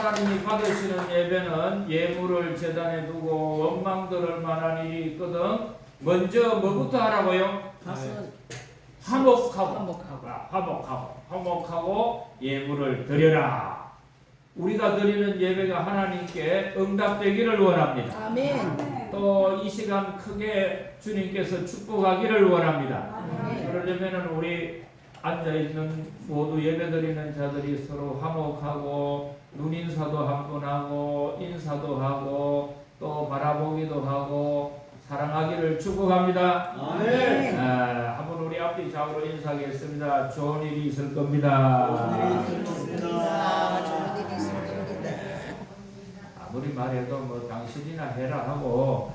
하나님이 받으시는 예배는 예물을 제단에 두고 원망들을 만한 일이 있거든. 먼저 뭐부터 하라고요? 화목하고 예물을 드려라. 우리가 드리는 예배가 하나님께 응답되기를 원합니다. 아멘. 또 이 시간 크게 주님께서 축복하기를 원합니다. 아멘. 그러려면 우리 앉아있는 모두 예배드리는 자들이 서로 화목하고 눈인사도 한 번 하고 인사도 하고 또 바라보기도 하고 사랑하기를 축복합니다. 아멘. 한번 우리 앞뒤 좌우로 인사하겠습니다. 좋은 일이 있을 겁니다. 좋은 일이 있을 겁니다. 아무리 말해도 뭐 당신이나 해라 하고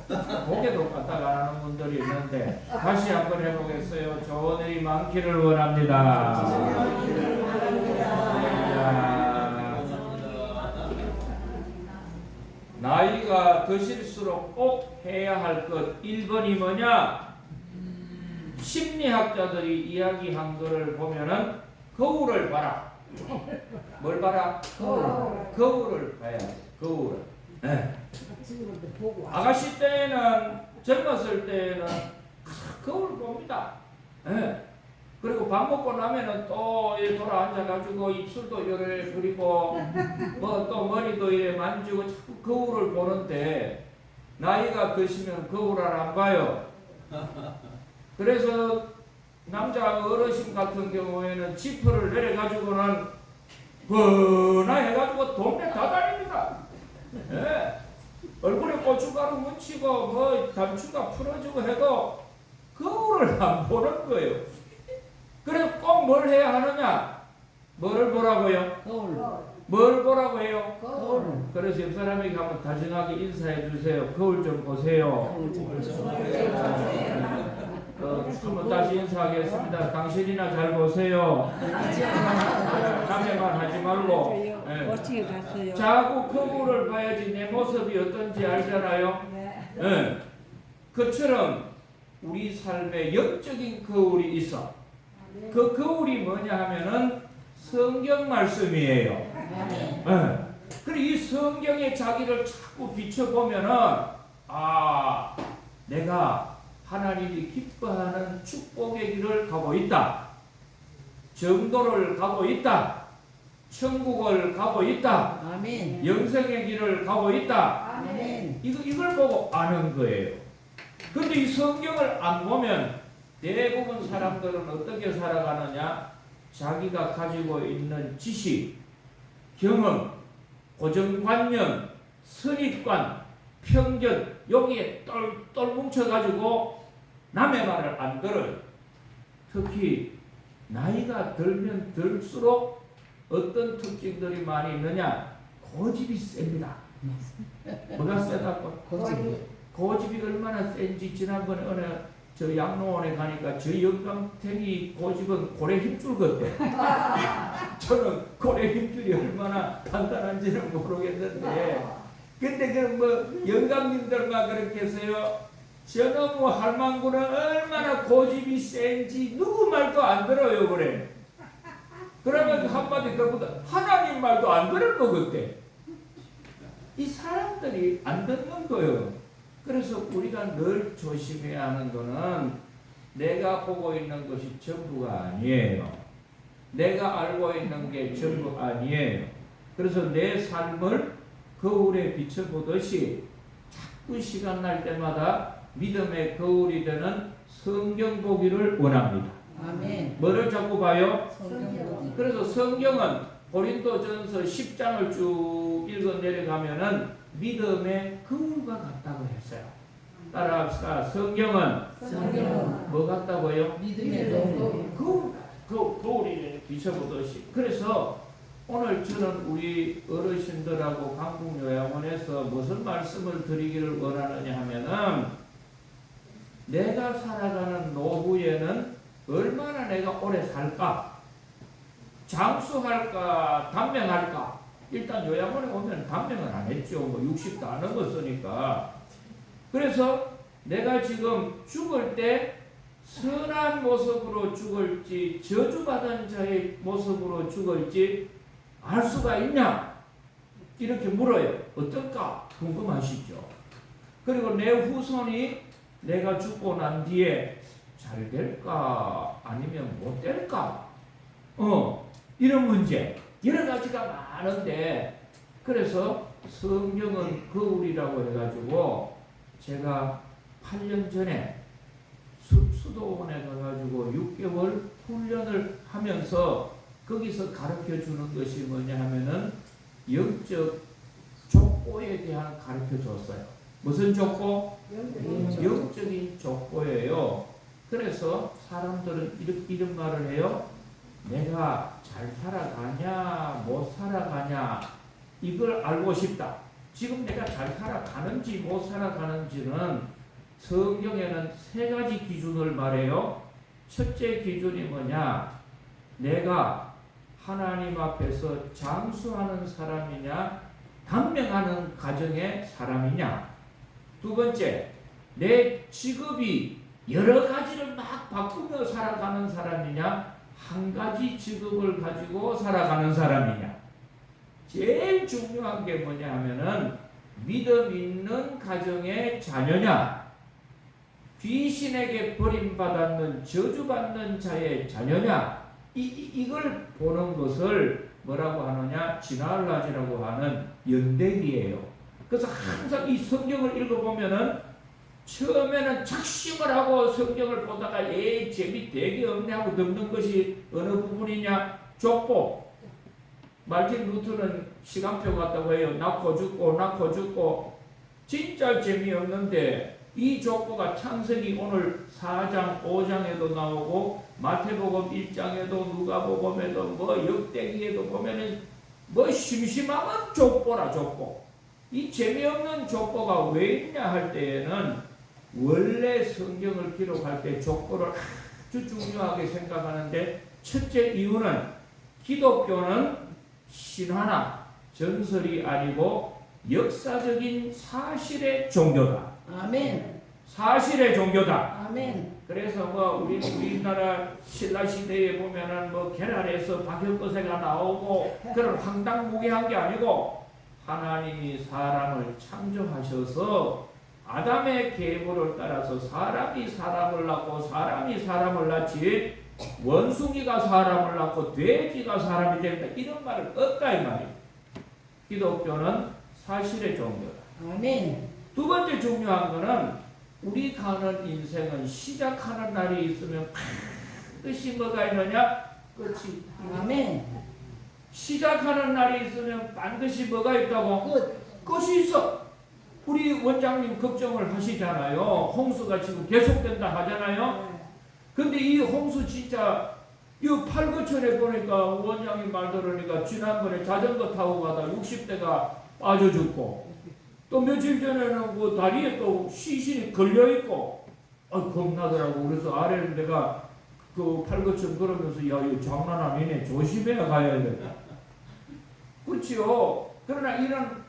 고개도 까딱 안 하는 분들이 있는데 다시 한번 해보겠어요. 좋은 일이 많기를 원합니다. 나이가 드실수록 꼭 해야 할 것 1번이 뭐냐? 심리학자들이 이야기한 것을 보면은 거울을 봐라. 뭘 봐라? 거울을 봐야 돼. 거울을. 네. 아가씨 때는 젊었을 때는 거울 봅니다. 네. 그리고 밥 먹고 나면은 또 돌아 앉아가지고 입술도 요래 그리고 뭐 또 머리도 이래 만지고 자꾸 거울을 보는데 나이가 드시면 거울을 안 봐요. 그래서 남자 어르신 같은 경우에는 지퍼를 내려가지고는 뻔나 해가지고 동네 다 다닙니다. 예. 얼굴에 고춧가루 묻히고 뭐 단추가 풀어지고 해도 거울을 안 보는 거예요. 그래서 꼭 뭘 해야 하느냐? 뭐를 보라고요? 거울. 뭘 보라고 해요? 거울. 그래서 옆 사람에게 한번 다정하게 인사해 주세요. 거울 좀 보세요. 한번 다시 인사하겠습니다. 당신이나 잘 보세요. 남에만 하지 말고. 네. 어떻게 갔어요? 자꾸 거울을 봐야지 내 모습이 어떤지 알잖아요. 네. 그처럼 우리 삶에 영적인 거울이 있어. 그 거울이 뭐냐 하면은 성경 말씀이에요. 네. 그리고 이 성경에 자기를 자꾸 비춰보면은 내가 하나님이 기뻐하는 축복의 길을 가고 있다. 정도를 가고 있다. 천국을 가고 있다. 아멘. 영생의 길을 가고 있다. 아멘. 이걸 보고 아는 거예요. 근데 이 성경을 안 보면 대부분 사람들은 어떻게 살아가느냐? 자기가 가지고 있는 지식, 경험, 고정관념, 선입관, 편견 여기에 똘똘 뭉쳐가지고 남의 말을 안 들어요. 특히 나이가 들면 들수록 어떤 특징들이 많이 있느냐? 고집이 셉니다. 뭐가 세다고? 고집이 얼마나 센지 지난번에 어느 저 양로원에 가니까 저 영감탱이 고집은 고래 힘줄 같대. 저는 고래 힘줄이 얼마나 단단한지는 모르겠는데 근데 그 뭐 영감님들만 그렇게 해서요. 저놈의 할망구는 얼마나 고집이 센지 누구 말도 안 들어요 그래. 그러면 한마디 더보다 하나님 말도 안 들을 거 그때. 이 사람들이 안 듣는 거예요. 그래서 우리가 늘 조심해야 하는 거는 내가 보고 있는 것이 전부가 아니에요. 내가 알고 있는 게 전부 아니에요. 그래서 내 삶을 거울에 비춰보듯이 자꾸 시간 날 때마다 믿음의 거울이 되는 성경 보기를 원합니다. 아멘. 뭐를 자꾸 봐요? 성경. 그래서 성경은 고린도전서 10장을 쭉 읽어 내려가면은 믿음의 거울과 같다고 했어요. 따라합시다. 성경은 뭐 같다고요? 믿음의 거울. 거울이 비춰보듯이. 그래서 오늘 저는 우리 어르신들하고 강북요양원에서 무슨 말씀을 드리기를 원하느냐 하면은 내가 살아가는 노후에는 얼마나 내가 오래 살까? 장수할까? 단명할까? 일단 요양원에 오면 단명은 안 했죠. 뭐 60도 안 넘었으니까. 그래서 내가 지금 죽을 때 선한 모습으로 죽을지 저주받은 자의 모습으로 죽을지 알 수가 있냐? 이렇게 물어요. 어떨까? 궁금하시죠? 그리고 내 후손이 내가 죽고 난 뒤에 잘 될까? 아니면 못 될까? 이런 문제. 여러 가지가 많은데, 그래서 성경은 거울이라고 해가지고, 제가 8년 전에 수도원에 가가지고 6개월 훈련을 하면서 거기서 가르쳐 주는 것이 뭐냐 하면은 영적 족보에 대한 가르쳐 줬어요. 무슨 족보? 영적인 족보예요. 그래서 사람들은 이런 말을 해요. 내가 잘 살아가냐 못 살아가냐 이걸 알고 싶다. 지금 내가 잘 살아가는지 못 살아가는지는 성경에는 3가지 기준을 말해요. 첫째 기준이 뭐냐? 내가 하나님 앞에서 장수하는 사람이냐, 단명하는 가정의 사람이냐. 두 번째, 내 직업이 여러 가지를 막 바꾸며 살아가는 사람이냐, 한 가지 직업을 가지고 살아가는 사람이냐. 제일 중요한 게 뭐냐 하면은 믿음 있는 가정의 자녀냐, 귀신에게 버림받았는 저주받는 자의 자녀냐, 이걸 보는 것을 뭐라고 하느냐? 진알라지라고 하는 연대기예요. 그래서 항상 이 성경을 읽어보면은 처음에는 작심을 하고 성경을 보다가 재미 되게 없네 하고 덮는 것이 어느 부분이냐? 족보. 말틴 루터는 시간표 같다고 해요. 낳고 죽고 진짜 재미없는데 이 족보가 창세기 오늘 4장 5장에도 나오고 마태복음 1장에도 누가복음에도 뭐 역대기에도 보면은 뭐 심심하면 족보라 족보. 이 재미없는 족보가 왜 있냐 할 때에는 원래 성경을 기록할 때 족보를 아주 중요하게 생각하는데 첫째 이유는 기독교는 신화나 전설이 아니고 역사적인 사실의 종교다. 아멘. 사실의 종교다. 아멘. 그래서 뭐 우리나라 신라 시대에 보면은 뭐 계란에서 박혁거새가 나오고 그런 황당무계한 게 아니고 하나님이 사람을 창조하셔서 아담의 계보를 따라서 사람이 사람을 낳고 사람이 사람을 낳지 원숭이가 사람을 낳고 돼지가 사람이 된다 이런 말은 없다 이 말이에요. 기독교는 사실의 종교다. 아멘. 두 번째 중요한 거는 우리 가는 인생은 시작하는 날이 있으면 반드시 뭐가 있느냐? 끝이. 아멘. 시작하는 날이 있으면 반드시 뭐가 있다고? 끝이 있어. 우리 원장님 걱정을 하시잖아요. 홍수가 지금 계속된다 하잖아요. 근데 이 홍수 진짜 이 팔거천에 보니까 원장님 말 들으니까 지난번에 자전거 타고 가다 60대가 빠져 죽고 또 며칠 전에는 그 다리에 또 시신이 걸려있고 겁나더라고. 그래서 아래는 내가 그 팔거천 걸으면서 야 이거 장난 아니네 조심해야 가야 돼. 그렇지요. 그러나 이런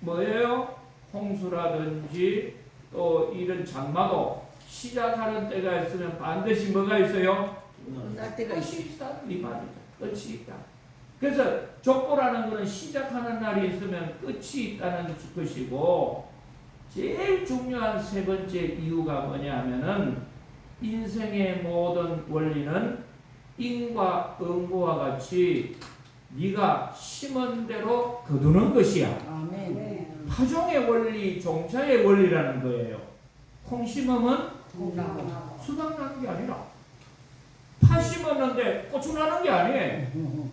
뭐예요? 홍수라든지 또 이런 장마도 시작하는 때가 있으면 반드시 뭐가 있어요? 끝날 때가 있어. 끝이 있다 이 말이죠. 끝이 있다. 그래서 족보라는 것은 시작하는 날이 있으면 끝이 있다는 것이고 제일 중요한 세 번째 이유가 뭐냐 하면은 인생의 모든 원리는 인과 응고와 같이 네가 심은 대로 거두는 것이야. 아멘. 파종의 원리, 종자의 원리라는 거예요. 콩 심으면 수박 나는 게 아니라 파 심었는데 고추 나는 게 아니에요.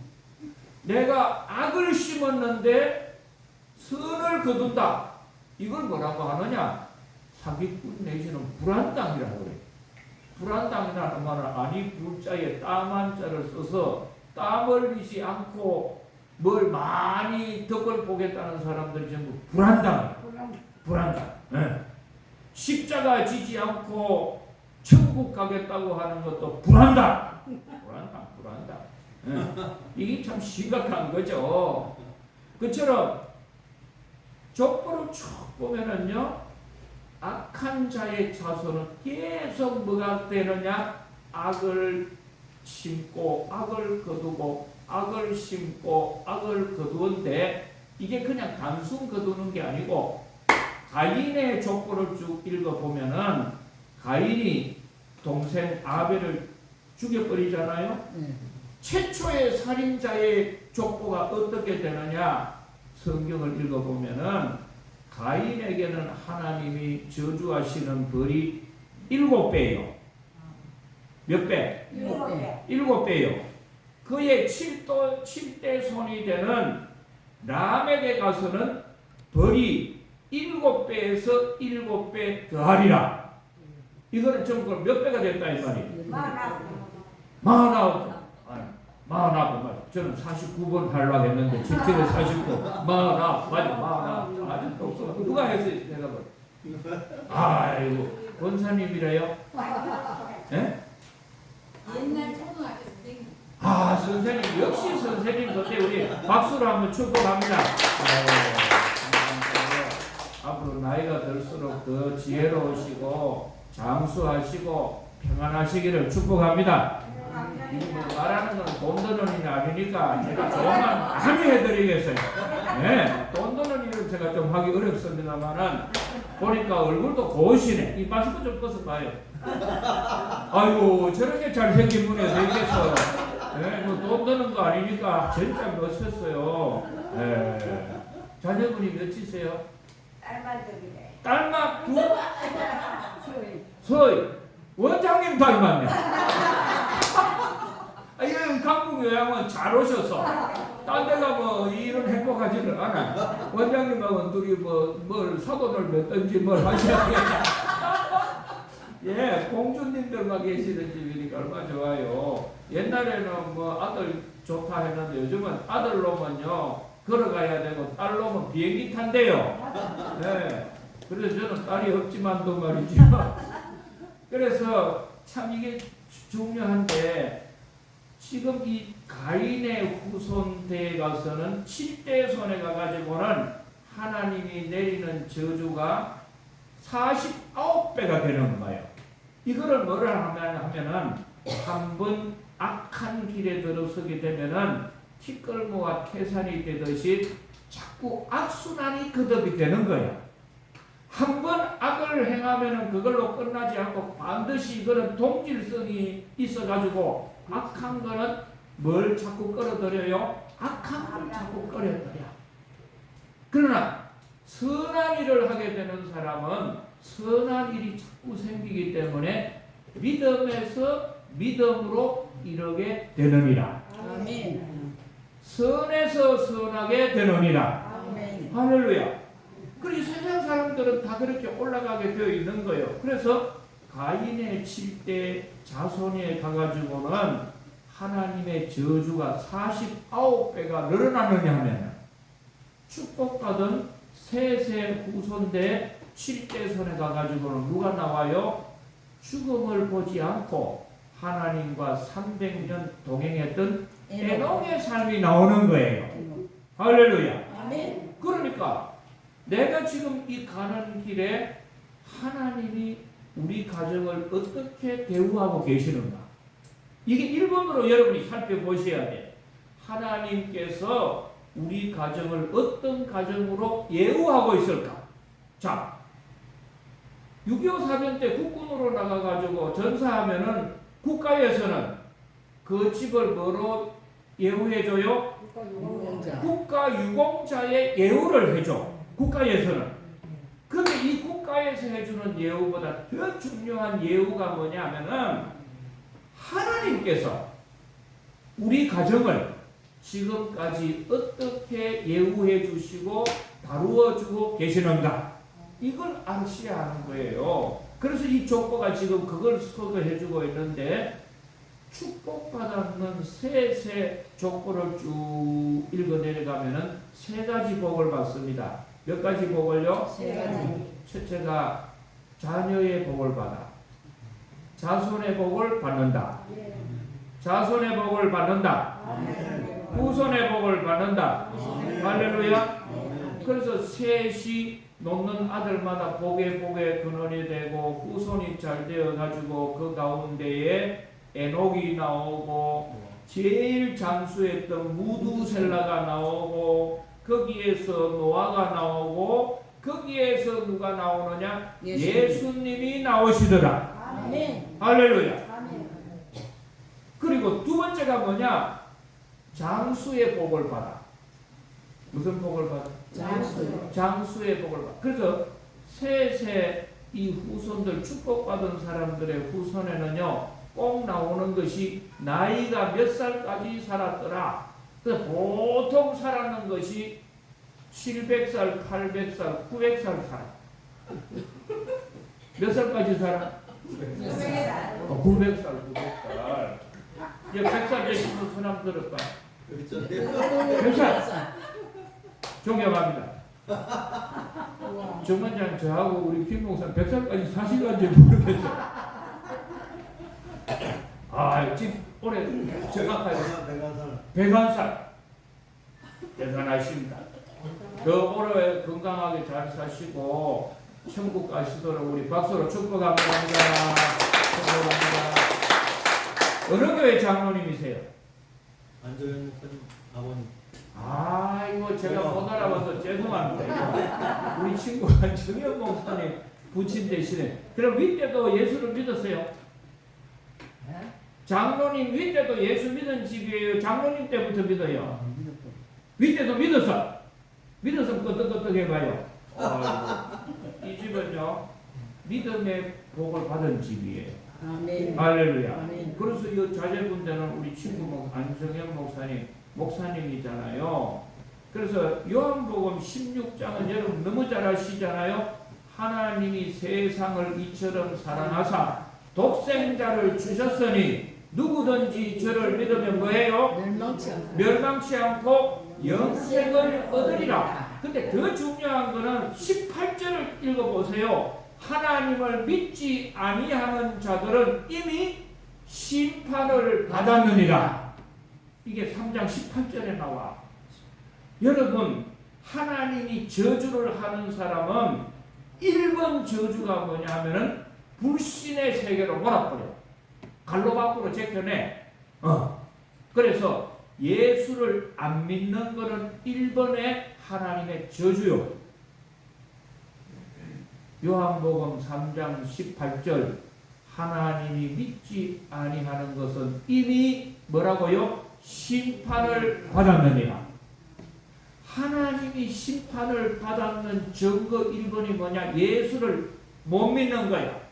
내가 악을 심었는데 선을 거둔다. 이걸 뭐라고 하느냐? 사기꾼 내지는 불안당이라고 그래요. 불안당이라는 말은 아니 불자에 땀한자를 써서 땀 흘리지 않고 뭘 많이 덕을 보겠다는 사람들이 전부 불안당. 불안당. 네. 십자가 지지 않고 천국 가겠다고 하는 것도 불안당. 불안당. 네. 이게 참 심각한 거죠. 그처럼 족보를 쭉 보면은요, 악한 자의 자손은 계속 뭐가 되느냐? 악을 심고 악을 거두고 악을 심고 악을 거두는데 이게 그냥 단순 거두는 게 아니고 가인의 족보를 쭉 읽어보면은 가인이 동생 아벨을 죽여버리잖아요. 최초의 살인자의 족보가 어떻게 되느냐, 성경을 읽어보면은 가인에게는 하나님이 저주하시는 벌이 7배예요. 몇 배? 7배. 7배요. 그의 7대 손이 되는 람에게 가서는 벌이 7배에서 7배 더하리라. 이거는 전부 몇 배가 됐다 이 말이에요. 49. 저는 49번 하려고 했는데 77에 49. 맞아. 아주 똑똑. 누가 했어요? 내가 뭐. 아이고 권사님이래요. 예? 옛날 초등학교 선생님. 선생님 역시 선생님 그때 우리 박수로 한번 축복합니다. 앞으로 나이가 들수록 더 지혜로우시고 장수하시고 평안하시기를 축복합니다. 뭐 말하는 건 돈 드는 일이 아니니까 제가 조금만 많이 해드리겠어요. 네, 돈 드는 일은 제가 좀 하기 어렵습니다만은 보니까 얼굴도 고우시네. 이 마스크 좀 벗어봐요. 아이고 저렇게 잘생긴 분이 어디 있겠어요. 네, 뭐돈 드는 거 아니니까 진짜 멋있었어요. 네. 자녀분이 몇이세요? 딸만 두? 서희 원장님 닮았네. 이런 강북 요양원 잘 오셔서 딴 데가 뭐 이런 행복하지는 않아. 원장님하고 둘이 뭘 사돈을 맺든지 뭘 하셔야 예, 공주님들만 계시는 집이니까 얼마나 좋아요. 옛날에는 뭐 아들 좋다 했는데 요즘은 아들 놈은요 걸어가야 되고 딸 놈은 비행기 탄대요. 네. 그래서 저는 딸이 없지만도 말이죠. 그래서 참 이게 중요한데 지금 이 가인의 후손대에 가서는 7대 손에 가가지고는 하나님이 내리는 저주가 49배가 되는 거예요. 이거를 뭐를 하면은 한번 악한 길에 들어서게 되면은 티끌모아 태산이 되듯이 자꾸 악순환이 거듭이 되는 거예요. 한번 악을 행하면은 그걸로 끝나지 않고 반드시 이거는 동질성이 있어가지고 악한 거는 뭘 자꾸 끌어들여요? 악한 걸 자꾸 끌어들여. 그러나 선한 일을 하게 되는 사람은 선한 일이 자꾸 생기기 때문에 믿음에서 믿음으로 이르게 되느니라. 아멘. 선에서 선하게 되느니라. 아멘. 할렐루야. 그리고 세상 사람들은 다 그렇게 올라가게 되어 있는 거예요. 그래서 가인의 7대 자손에 가가지고는 하나님의 저주가 49배가 늘어나느냐 하면 축복받은 셋의 후손대 7대 손에 가가지고는 누가 나와요? 죽음을 보지 않고 하나님과 300년 동행했던 에녹의 삶이 나오는 거예요. 할렐루야. 아멘. 그러니까 내가 지금 이 가는 길에 하나님이 우리 가정을 어떻게 대우하고 계시는가? 이게 1번으로 여러분이 살펴보셔야 돼. 하나님께서 우리 가정을 어떤 가정으로 예우하고 있을까? 자, 6.25 사변 때 국군으로 나가가지고 전사하면은 국가에서는 그 집을 뭐로 예우해줘요? 국가 유공자의 예우를 해줘. 국가에서는. 근데 이 국가에서 해주는 예우보다 더 중요한 예우가 뭐냐면은 하나님께서 우리 가정을 지금까지 어떻게 예우해 주시고 다루어 주고 계시는가, 이걸 아셔야 하는 거예요. 그래서 이 족보가 지금 그걸 소개해 주고 있는데 축복받았는 세 족보를 쭉 읽어 내려가면은 3가지 복을 받습니다. 몇 가지 복을요? 3가지. 첫째가 자녀의 복을 받아. 자손의 복을 받는다. 자손의 복을 받는다. 후손의 복을 받는다. 할렐루야. 그래서 셋이 놓는 아들마다 복에 근원이 되고 후손이 잘 되어 가지고 그 가운데에 에녹이 나오고 제일 장수했던 무두셀라가 나오고 그 거기에서 노아가 나오고 거기에서 누가 나오느냐? 예수님이 나오시더라. 아멘. 할렐루야. 아멘. 그리고 두 번째가 뭐냐? 장수의 복을 받아. 무슨 복을 받아? 장수의 복을 받아. 그래서 셋의 이 후손들, 축복받은 사람들의 후손에는요 꼭 나오는 것이 나이가 몇 살까지 살았더라. 그래서 보통 살았는 것이 700살, 800살, 900살 살아. 몇 살까지 살아? 900살, 900살. 이제 100살 되시는 사람 들을까? 100살. 존경합니다. 정원장 저하고 우리 김 목사 100살까지 사실런지 모르겠어요. 아, 지금 올해 정확하게 101살 대단하십니다. 더 올해 건강하게 잘 사시고 천국 가시도록 우리 박수로 축복합니다. 축복합니다. 어느 교회 장로님이세요? 안정현 목사님 아버님. 아, 이거 제가 못 알아봐서 죄송합니다. 우리 친구가 정현 목사님 부친 대신에. 그럼 윗때도 예수를 믿었어요? 장로님 윗때도 예수 믿은 집이에요? 장로님 때부터 믿어요? 윗때도 믿었어. 믿어서 끄떡끄떡 해봐요. 이 집은요 믿음의 복을 받은 집이에요. 아멘. 할렐루야. 아멘. 그래서 이 자제분들은 우리 친구 안정현 목사님이잖아요. 그래서 요한복음 16장은 여러분 너무 잘 아시잖아요. 하나님이 세상을 이처럼 사랑하사 독생자를 주셨으니 누구든지 저를 믿으면 뭐예요? 멸망치 않고 영생을 얻으리라. 근데 더 중요한 거는 18절을 읽어보세요. 하나님을 믿지 아니하는 자들은 이미 심판을 받았느니라. 이게 3장 18절에 나와. 여러분, 하나님이 저주를 하는 사람은 1번 저주가 뭐냐 하면은 불신의 세계로 몰아버려. 갈로 밖으로 제껴내. 그래서 예수를 안 믿는 것은 1번의 하나님의 저주요. 요한복음 3장 18절 하나님이 믿지 아니하는 것은 이미 뭐라고요? 심판을 받았느니라. 하나님이 심판을 받았는 증거 1번이 뭐냐? 예수를 못 믿는 거야.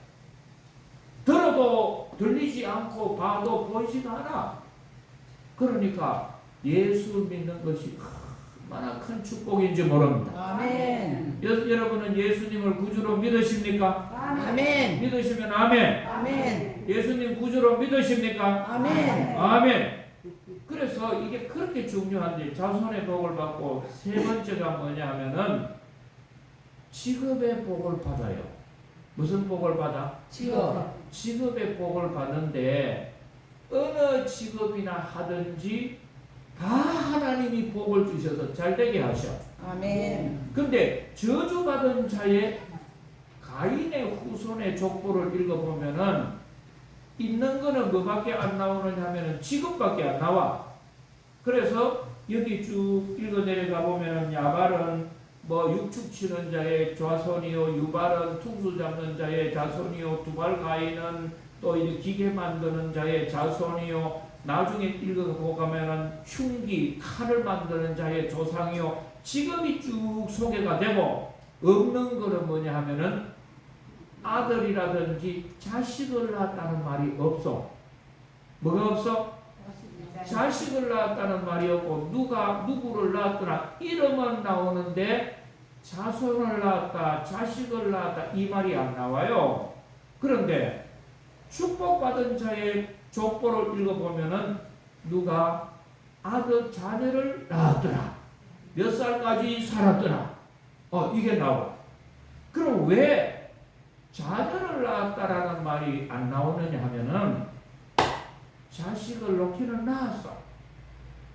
들어도 들리지 않고 봐도 보이지도 않아. 그러니까 예수 믿는 것이 얼마나 큰 축복인지 모릅니다. 아멘. 여러분은 예수님을 구주로 믿으십니까? 아멘. 믿으시면 아멘. 아멘. 예수님 구주로 믿으십니까? 아멘. 아멘. 그래서 이게 그렇게 중요한데 자손의 복을 받고 세 번째가 뭐냐 하면은 직업의 복을 받아요. 무슨 복을 받아? 직업의 복을 받는데 어느 직업이나 하든지 다 하나님이 복을 주셔서 잘되게 하셔. 아멘. 근데 저주받은 자의 가인의 후손의 족보를 읽어보면은 있는 거는 뭐밖에 안 나오느냐 하면은 직업밖에 안 나와. 그래서 여기 쭉 읽어 내려가 보면은 야발은 뭐 육축 치는 자의 자손이요, 유발은 퉁수 잡는 자의 자손이요, 두발 가인은 또 이제 기계 만드는 자의 자손이요, 나중에 읽어보고 가면은 흉기, 칼을 만드는 자의 조상이요, 직업이 쭉 소개가 되고 없는 거는 뭐냐 하면은 아들이라든지 자식을 낳았다는 말이 없어. 뭐가 없어? 자식을 낳았다는 말이 없고 누가 누구를 낳았더라 이름은 나오는데 자손을 낳았다, 자식을 낳았다 이 말이 안 나와요. 그런데 축복받은 자의 족보를 읽어보면은 누가 아들 자녀를 낳았더라, 몇 살까지 살았더라, 이게 나와. 그럼 왜 자녀를 낳았다라는 말이 안 나오느냐 하면은 자식을 놓기는 낳았어.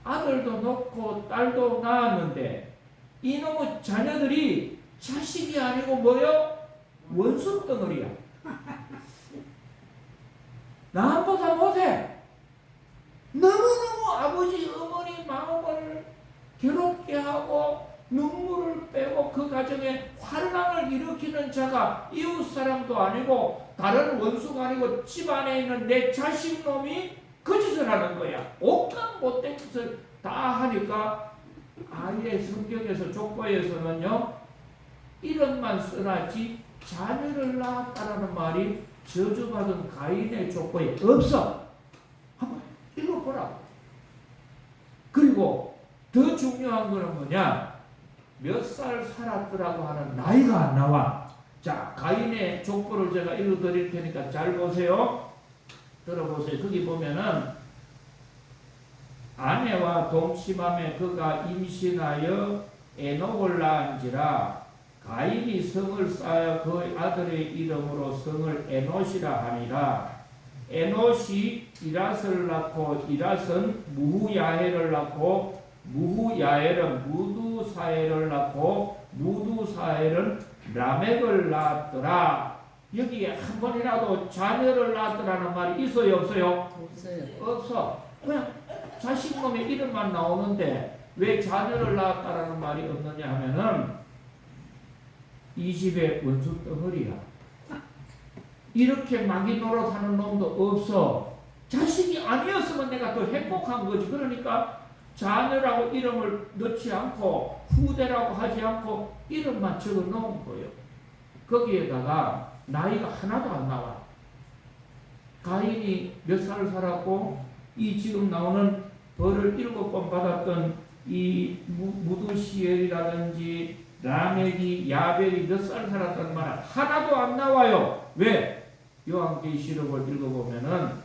아들도 놓고 딸도 낳았는데 이놈의 자녀들이 자식이 아니고 뭐요? 원수 덩어리야. 남보다 못해. 너무너무 아버지 어머니 마음을 괴롭게 하고 눈물을 빼고 그 가정에 환란을 일으키는 자가 이웃 사람도 아니고 다른 원수가 아니고 집안에 있는 내 자식놈이 거짓을 하는 거야. 온갖 못된 짓을 다 하니까 아예 성경에서 족보에서는요 이름만 써놨지 자녀를 낳았다라는 말이 저주받은 가인의 족보에 없어. 한번 읽어보라고. 그리고 더 중요한 거는 뭐냐, 몇 살 살았더라고 하는 나이가 안 나와. 자, 가인의 족보를 제가 읽어드릴 테니까 잘 보세요. 들어보세요. 거기 보면은 아내와 동침함에 그가 임신하여 에녹을 낳은지라 가인이 성을 쌓아 그 아들의 이름으로 성을 에노시라 하니라. 에노시 이랏을 낳고 이랏은 무후야헬을 낳고 무후야헬은 무두사헬을 낳고 무두사헬은 라멕을 낳았더라. 여기에 한 번이라도 자녀를 낳았더라는 말이 있어요 없어요? 없어요. 없어. 그냥 자식놈의 이름만 나오는데 왜 자녀를 낳았다라는 말이 없느냐 하면은 이 집의 원수 덩어리야. 이렇게 마귀 노릇하는 놈도 없어. 자식이 아니었으면 내가 더 행복한 거지. 그러니까 자녀라고 이름을 넣지 않고 후대라고 하지 않고 이름만 적어 놓은 거예요. 거기에다가 나이가 하나도 안 나와. 가인이 몇 살 살았고 이 지금 나오는 벌을 7번 받았던 이 무두시엘이라든지 라멕이 야벨이 몇 살 살았다는 말 하나도 안 나와요. 왜? 요한계시록을 읽어보면은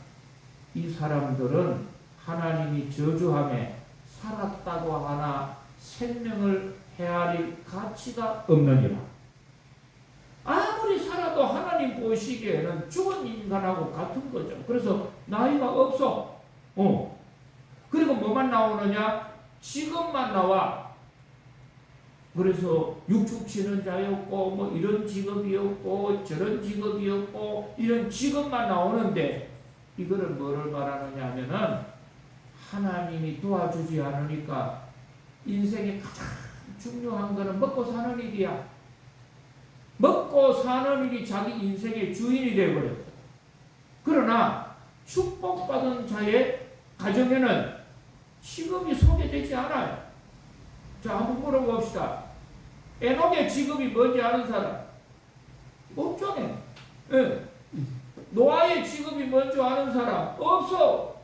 이 사람들은 하나님이 저주함에 살았다고 하나 생명을 헤아릴 가치가 없느니라. 아무리 살아도 하나님 보시기에는 죽은 인간하고 같은 거죠. 그래서 나이가 없어. 그리고 뭐만 나오느냐? 직업만 나와. 그래서 육축 치는 자였고 뭐 이런 직업이었고 저런 직업이었고 이런 직업만 나오는데 이거를 뭐를 말하느냐 하면은 하나님이 도와주지 않으니까 인생에 가장 중요한 거는 먹고 사는 일이야. 먹고 사는 일이 자기 인생의 주인이 되어버렸어. 그러나 축복받은 자의 가정에는 직업이 소개되지 않아요. 자, 한번 물어봅시다. 에녹의 직업이 뭔지 아는 사람? 없잖아요. 예. 노아의 직업이 뭔지 아는 사람? 없어.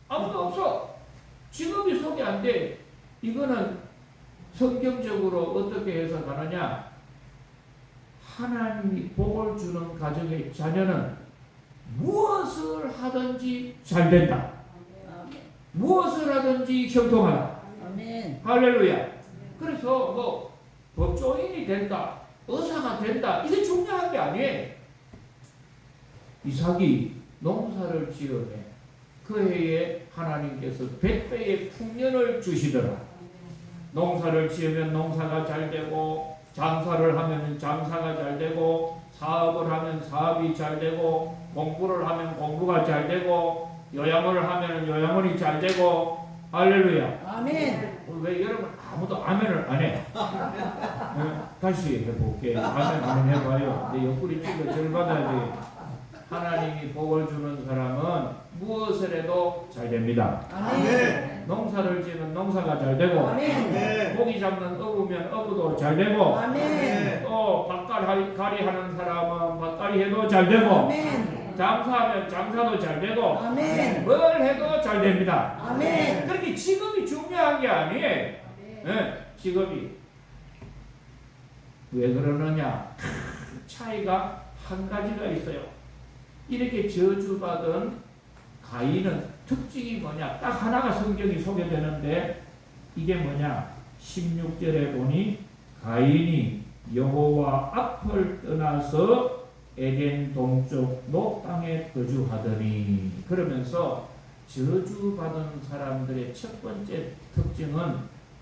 아무도 없어. 직업이 소개 안 돼. 이거는 성경적으로 어떻게 해석하느냐? 하나님이 복을 주는 가정의 자녀는 무엇을 하든지 잘 된다. 무엇을 하든지 형통하다. 아멘. 할렐루야. 그래서 뭐 법조인이 된다, 의사가 된다, 이게 중요한 게 아니에요. 이삭이 농사를 지으매 그 해에 하나님께서 100배의 풍년을 주시더라. 농사를 지으면 농사가 잘 되고, 장사를 하면 장사가 잘 되고, 사업을 하면 사업이 잘 되고, 공부를 하면 공부가 잘 되고, 요양을 하면 요양원이 잘 되고. 할렐루야. 아멘. 왜 여러분 아무도 아멘을 안 해? 네, 다시 해볼게. 아멘 한번 해봐요. 내 옆구리 찔러 절 받아야 돼. 하나님이 복을 주는 사람은 무엇을 해도 잘 됩니다. 아멘. 농사를 지으면 농사가 잘 되고, 아멘. 고기 잡는 어부면 어부도 잘 되고, 아멘. 또 밭갈이 하는 사람은 밭갈이 해도 잘 되고, 아멘. 장사하면 장사도 잘 되고, 아멘. 뭘 해도 잘 됩니다. 아멘. 그렇게 직업이 중요한 게 아니에요. 네, 직업이. 왜 그러느냐? 차이가 한 가지가 있어요. 이렇게 저주받은 가인은 특징이 뭐냐? 딱 하나가 성경이 소개되는데 이게 뭐냐? 16절에 보니 가인이 여호와 앞을 떠나서 에덴 동쪽 노 땅에 거주하더니, 그러면서 저주받은 사람들의 첫 번째 특징은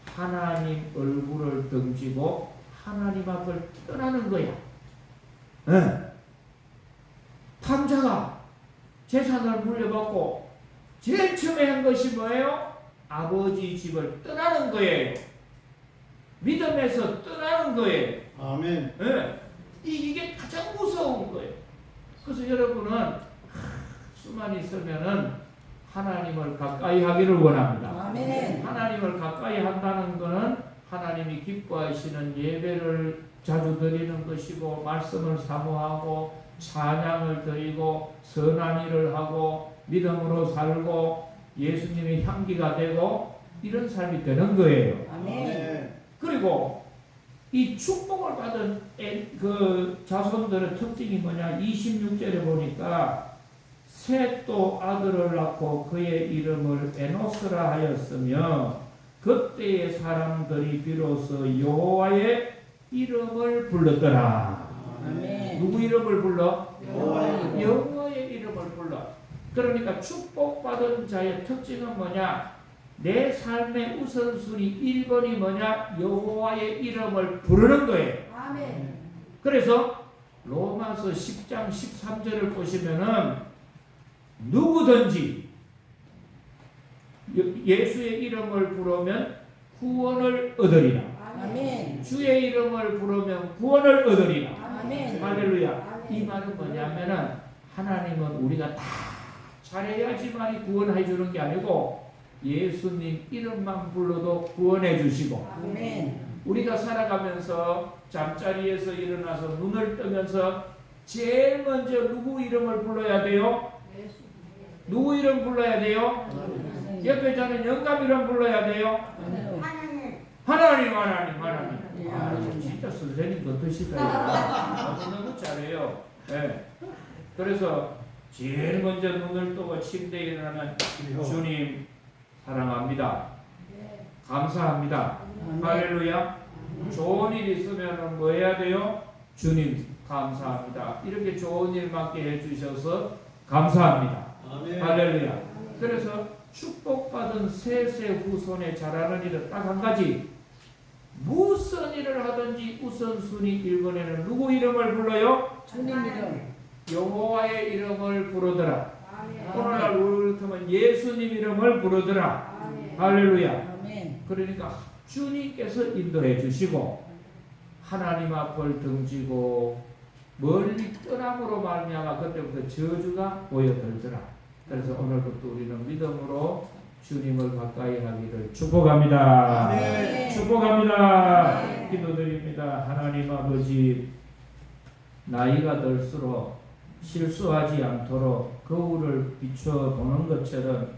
하나님 얼굴을 등지고 하나님 앞을 떠나는 거야. 네. 탐자가 재산을 물려받고 제일 처음에 한 것이 뭐예요? 아버지 집을 떠나는 거예요. 믿음에서 떠나는 거예요. 아멘. 예. 이게 가장 무서운 거예요. 그래서 여러분은 수만 있으면은 하나님을 가까이 하기를 원합니다. 아멘. 하나님을 가까이 한다는 것은 하나님이 기뻐하시는 예배를 자주 드리는 것이고, 말씀을 사모하고, 찬양을 드리고, 선한 일을 하고, 믿음으로 살고, 예수님의 향기가 되고, 이런 삶이 되는 거예요. 아멘. 그리고 이 축복을 받은 그 자손들의 특징이 뭐냐? 26절에 보니까 셋도 아들을 낳고 그의 이름을 에노스라 하였으며 그때의 사람들이 비로소 여호와의 이름을 불렀더라. 아멘. 누구 이름을 불러? 여호와의 여호와의 이름을 불러. 그러니까 축복받은 자의 특징은 뭐냐? 내 삶의 우선순위 1번이 뭐냐? 여호와의 이름을 부르는 거예요. 아멘. 그래서 로마서 10장 13절을 보시면은 누구든지 예수의 이름을 부르면 구원을 얻으리라. 아멘. 주의 이름을 부르면 구원을 얻으리라. 아멘. 할렐루야. 이 말은 뭐냐면은 하나님은 우리가 다 잘해야지만 구원해 주는 게 아니고 예수님 이름만 불러도 구원해 주시고, 아멘. 우리가 살아가면서 잠자리에서 일어나서 눈을 뜨면서 제일 먼저 누구 이름을 불러야 돼요? 누구 이름 불러야 돼요? 옆에 저는 영감 이름 불러야 돼요? 하나님. 진짜 선생님 같으시다. 너무 잘해요. 네. 그래서 제일 먼저 눈을 뜨고 침대에 일어나면 주님 사랑합니다. 감사합니다. 할렐루야. 좋은 일 있으면 뭐 해야 돼요? 주님 감사합니다. 이렇게 좋은 일 맡게 해주셔서 감사합니다. 아멘. 할렐루야. 그래서 축복받은 셋의 후손에 잘하는 일은 딱 한 가지. 무슨 일을 하든지 우선순위 1번에는 누구 이름을 불러요? 주님 이름. 여호와의 이름을 부르더라. 아멘. 오늘날 우리 같으면 예수님 이름을 부르더라. 할렐루야. 아멘. 그러니까 주님께서 인도해 주시고 하나님 앞을 등지고 멀리 떠남으로 말미암아 그때부터 저주가 모여들더라. 그래서 오늘부터 우리는 믿음으로 주님을 가까이 하기를 축복합니다. 아멘. 축복합니다. 아멘. 기도드립니다. 하나님 아버지, 나이가 들수록 실수하지 않도록 거울을 비춰보는 것처럼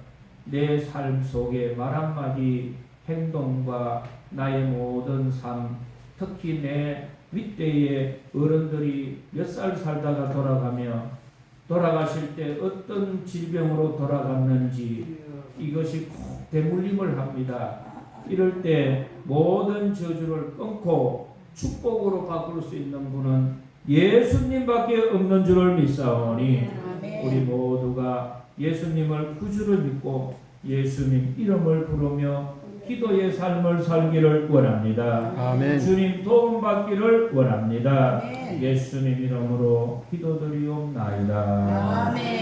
내 삶 속에 말 한마디, 행동과 나의 모든 삶, 특히 내 윗대의 어른들이 몇 살 살다가 돌아가실 때 어떤 질병으로 돌아갔는지 이것이 꼭 대물림을 합니다. 이럴 때 모든 저주를 끊고 축복으로 바꿀 수 있는 분은 예수님밖에 없는 줄을 믿사오니 아멘. 우리 모두가 예수님을 구주로 믿고 예수님 이름을 부르며 기도의 삶을 살기를 원합니다. 아멘. 주님 도움 받기를 원합니다. 아멘. 예수님 이름으로 기도드리옵나이다. 아멘.